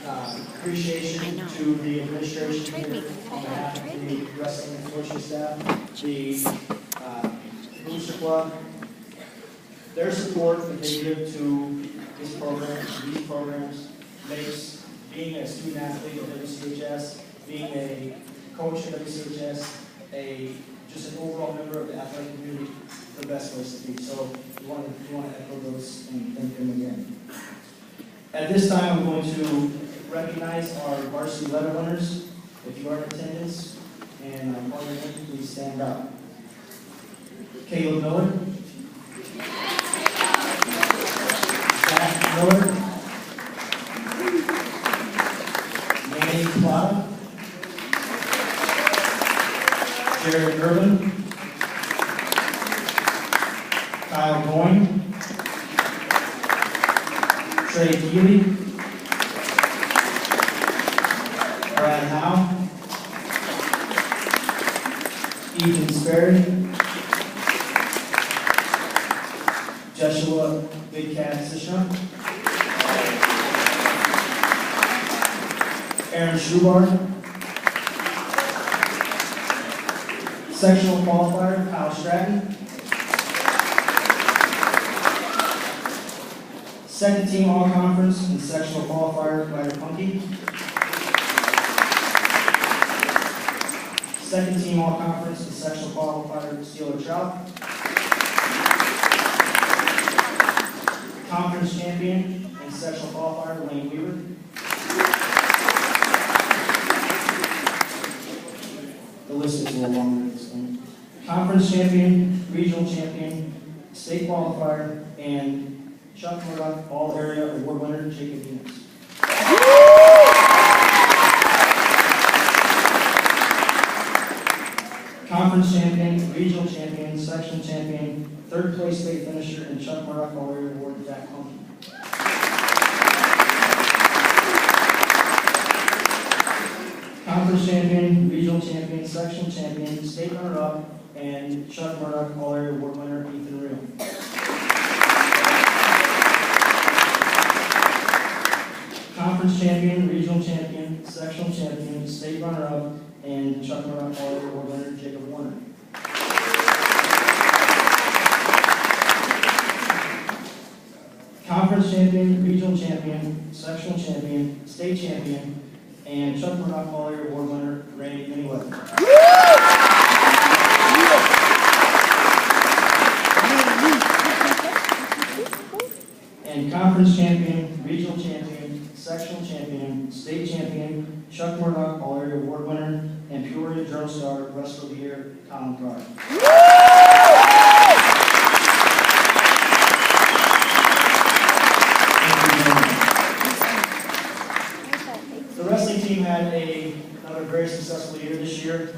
appreciation to the administration here on behalf of the wrestling and coaching staff, the Booster Club, their support that they give to this program, these programs, makes being a student athlete at WCHS, being a coach at WCHS, just an overall member of the athletic community, the best place to be. So we want to echo those and thank them again. At this time, I'm going to recognize our varsity letter winners. If you are in attendance and call your name, please stand up. Caleb Miller. Zach Miller. Manny Plata. Jared Irvin. Kyle Boyne. Trey Healy. Brad Howe. Ethan Sperry. Joshua Big Cat Sishon. Aaron Schubar. Sectional qualifier, Kyle Stratton. Second team all-conference and sectional qualifier, Ryder Punky. Second team all-conference and sectional qualifier, Steeler Trout. Conference champion and sectional qualifier, Lane Weaver. The list is a little longer. Conference champion, regional champion, state qualifier, and Chuck Murdoch All-Area Award winner, Jacob Venus. Conference champion, regional champion, section champion, third place state finisher, and Chuck Murdoch All-Area Award, Jack Hunky. Conference champion, regional champion, section champion, state runner-up, and Chuck Murdoch All-Area Award winner, Ethan Real. Conference champion, regional champion, sectional champion, state runner-up, and Chuck Murdoch All-Area Award winner, Jacob Warner. Conference champion, regional champion, sectional champion, state champion, and Chuck Murdoch All-Area Award winner, Randy Miniway. And conference champion, regional champion, sectional champion, state champion, Chuck Murdoch All-Area Award winner, and Peoria Journal Star Wrestler of the Year, Colin Carr. The wrestling team had another very successful year this year.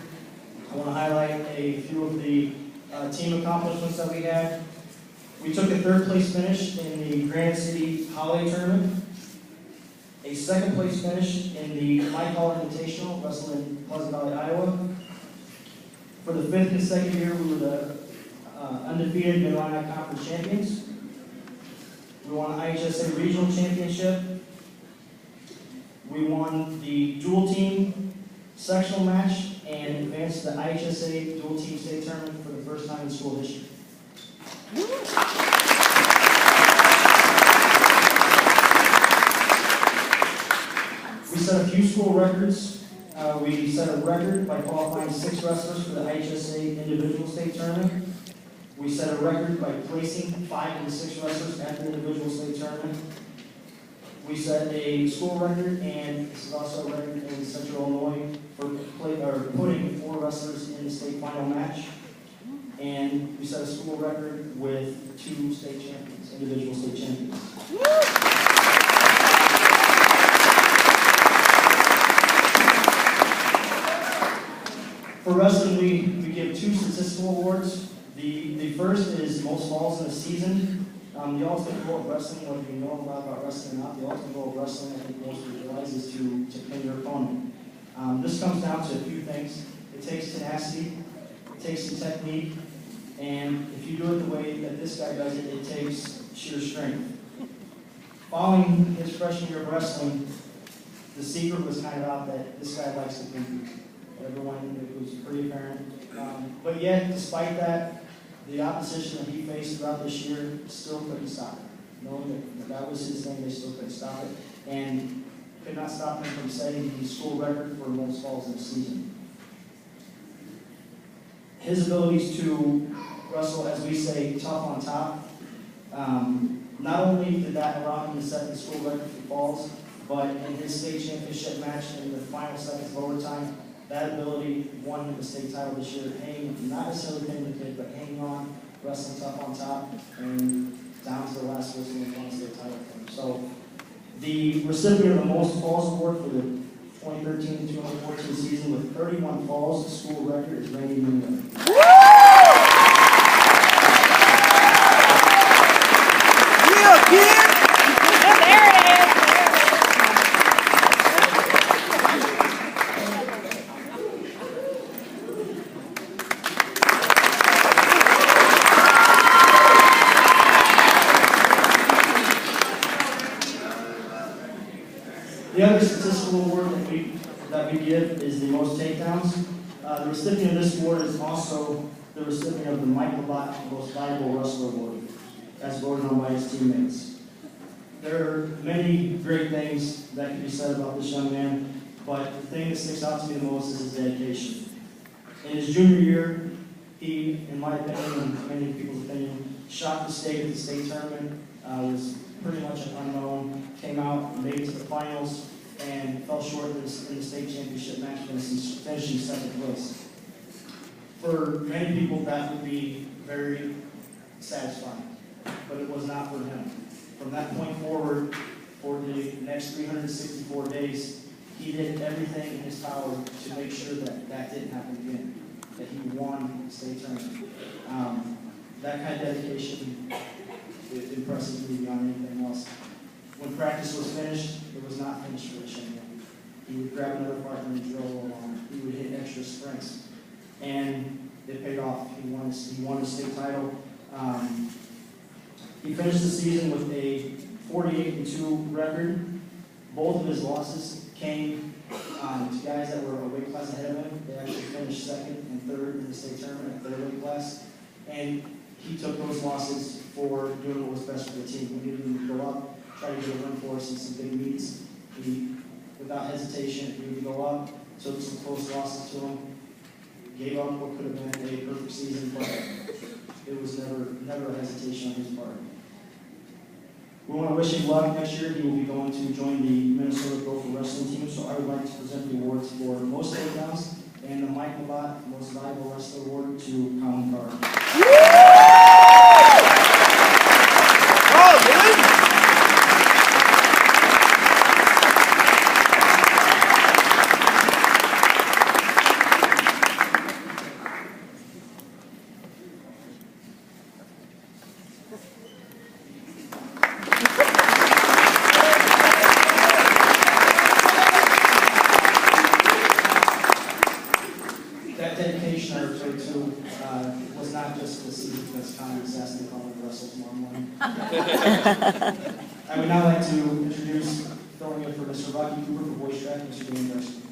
I want to highlight a few of the team accomplishments that we had. We took a third place finish in the Granite City Holiday Tournament, a second place finish in the Mike Hall Invitational, wrestling in Pleasant Valley, Iowa. For the fifth consecutive year, we were the undefeated Mid-Atlantic Conference champions. We won an IHSA Regional Championship. We won the dual team sectional match and advanced to the IHSA dual team state tournament for the first time in school history. We set a few school records. We set a record by qualifying 6 wrestlers for the IHSA individual state tournament. We set a record by placing 5 of the 6 wrestlers at the individual state tournament. We set a school record, and this is also a record in Central Illinois for putting 4 wrestlers in the state final match. And we set a school record with 2 state champions, individual state champions. For wrestling, we give 2 statistical awards. The first is most falls in a season. The ultimate goal of wrestling, whether you know a lot about wrestling or not, the ultimate goal of wrestling, I think most people realize, is to pin your opponent. This comes down to a few things. It takes tenacity, it takes some technique, and if you do it the way that this guy does it, it takes sheer strength. Following his freshman year of wrestling, the secret was kind of out that this guy likes to compete. Everyone, it was pretty apparent. But yet, despite that, the opposition that he faced throughout this year still couldn't stop him. Knowing that was his thing, they still couldn't stop it. And could not stop him from setting the school record for most falls in the season. His abilities to wrestle, as we say, tough on top, not only did that allow him to set the school record for falls, but in his state championship match in the final seconds of overtime, that ability won him the state title this year, not necessarily pinning the kid, but hanging on, wrestling tough on top, and down to the last whistle and won the state title for him. So the recipient of the most falls award for the 2013-2014 season with 31 falls, the school record is Randy Newman. The other statistical award that we give is the most takedowns. The recipient of this award is also the recipient of the Mike Labatt Most Valuable Wrestler Award, as voted on by his teammates. There are many great things that can be said about this young man, but the thing that sticks out to me the most is his dedication. In his junior year, he, in my opinion, and many people's opinion, shocked the state at the state tournament, was pretty much an unknown, came out, made it to the finals, and fell short in the state championship match, finishing second place. For many people, that would be very satisfying, but it was not for him. From that point forward, for the next 364 days, he did everything in his power to make sure that that didn't happen again, that he won the state tournament. That kind of dedication, it impresses me beyond anything else. When practice was finished, it was not finished for the young man. He would grab another partner and drill along. He would hit extra sprints, and it paid off. He won the state title. He finished the season with a 48-2 record. Both of his losses came to guys that were a weight class ahead of him. They actually finished second and third in the state tournament at their weight class, and he took those losses for doing what was best for the team. We needed him to go up, try to get a win for us in some big meets. He, without hesitation, he would go up, took some close losses to him, gave up what could have been a perfect season, but it was never a hesitation on his part. We want to wish him luck next year. He will be going to join the Minnesota Gopher Wrestling Team, so I would like to present the awards for most takedowns and the Mike Labatt Most Valuable Wrestler Award to Colin Carr. That dedication I referred to was not just the season because Connor was asking if I would wrestle tomorrow morning. I would now like to introduce, filling in for Mr. Rocky Cooper for voice track, Mr. Dan Garcia.